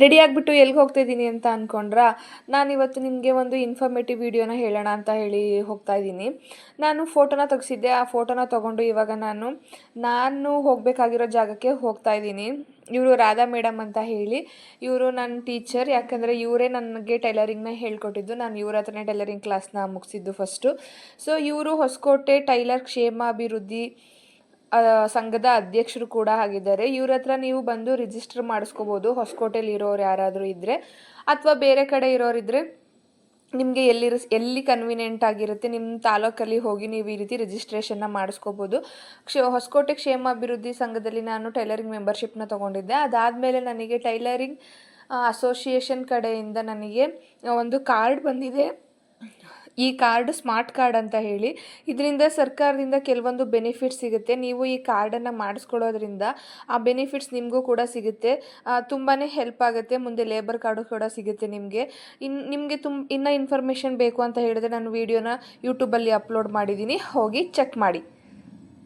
Ready ಆಗಿಬಿಟ್ಟು ಎಲ್ಲಿಗೆ ಹೋಗ್ತಾ ಇದ್ದೀನಿ ಅಂತ ಅಂದ್ಕೊಂಡ್ರಾ? ನಾನಿವತ್ತು ನಿಮಗೆ ಒಂದು ಇನ್ಫಾರ್ಮೇಟಿವ್ ವಿಡಿಯೋನ ಹೇಳೋಣ ಅಂತ ಹೇಳಿ ಹೋಗ್ತಾ ಇದ್ದೀನಿ. ನಾನು ಫೋಟೋನ ತೆಗೆಸಿದ್ದೆ. ಆ ಫೋಟೋನ ತೊಗೊಂಡು ಇವಾಗ ನಾನು ಹೋಗಬೇಕಾಗಿರೋ ಜಾಗಕ್ಕೆ ಹೋಗ್ತಾ ಇದ್ದೀನಿ. ಇವರು ರಾಧಾ ಮೇಡಮ್ ಅಂತ ಹೇಳಿ, ಇವರು ನನ್ನ ಟೀಚರ್. ಯಾಕಂದರೆ ಇವರೇ ನನಗೆ ಟೈಲರಿಂಗ್ನ ಹೇಳ್ಕೊಟ್ಟಿದ್ದು. ನಾನು ಇವ್ರ ಹತ್ರನೇ ಟೈಲರಿಂಗ್ ಕ್ಲಾಸ್ನ ಮುಗಿಸಿದ್ದು ಫಸ್ಟು. ಸೊ ಇವರು ಹೊಸಕೋಟೆ ಟೈಲರ್ ಕ್ಷೇಮಾಭಿವೃದ್ಧಿ ಸಂಘದ ಅಧ್ಯಕ್ಷರು ಕೂಡ ಆಗಿದ್ದಾರೆ. ಇವ್ರ ಹತ್ರ ನೀವು ಬಂದು ರಿಜಿಸ್ಟರ್ ಮಾಡಿಸ್ಕೋಬೋದು, ಹೊಸಕೋಟೆಯಲ್ಲಿ ಇರೋರು ಯಾರಾದರೂ ಇದ್ದರೆ, ಅಥವಾ ಬೇರೆ ಕಡೆ ಇರೋರಿದ್ದರೆ ನಿಮಗೆ ಎಲ್ಲಿ ಕನ್ವೀನಿಯೆಂಟ್ ಆಗಿರುತ್ತೆ ನಿಮ್ಮ ತಾಲೂಕಲ್ಲಿ ಹೋಗಿ ನೀವು ಈ ರೀತಿ ರಿಜಿಸ್ಟ್ರೇಷನ್ನ ಮಾಡಿಸ್ಕೋಬೋದು. ಹೊಸಕೋಟೆ ಕ್ಷೇಮಾಭಿವೃದ್ಧಿ ಸಂಘದಲ್ಲಿ ನಾನು ಟೈಲರಿಂಗ್ ಮೆಂಬರ್ಶಿಪ್ನ ತೊಗೊಂಡಿದ್ದೆ. ಅದಾದಮೇಲೆ ನನಗೆ ಟೈಲರಿಂಗ್ ಅಸೋಸಿಯೇಷನ್ ಕಡೆಯಿಂದ ನನಗೆ ಒಂದು ಕಾರ್ಡ್ ಬಂದಿದೆ. ಈ ಕಾರ್ಡ್ ಸ್ಮಾರ್ಟ್ ಕಾರ್ಡ್ ಅಂತ ಹೇಳಿ. ಇದರಿಂದ ಸರ್ಕಾರದಿಂದ ಕೆಲವೊಂದು ಬೆನಿಫಿಟ್ಸ್ ಸಿಗುತ್ತೆ. ನೀವು ಈ ಕಾರ್ಡನ್ನು ಮಾಡಿಸ್ಕೊಳ್ಳೋದ್ರಿಂದ ಆ ಬೆನಿಫಿಟ್ಸ್ ನಿಮಗೂ ಕೂಡ ಸಿಗುತ್ತೆ. ತುಂಬಾ ಹೆಲ್ಪ್ ಆಗುತ್ತೆ. ಮುಂದೆ ಲೇಬರ್ ಕಾರ್ಡು ಕೂಡ ಸಿಗುತ್ತೆ ನಿಮಗೆ. ನಿಮಗೆ ಇನ್ನೂ ಇನ್ಫಾರ್ಮೇಷನ್ ಬೇಕು ಅಂತ ಹೇಳಿದ್ರೆ ನಾನು ವೀಡಿಯೋನ ಯೂಟ್ಯೂಬಲ್ಲಿ ಅಪ್ಲೋಡ್ ಮಾಡಿದ್ದೀನಿ, ಹೋಗಿ ಚೆಕ್ ಮಾಡಿ.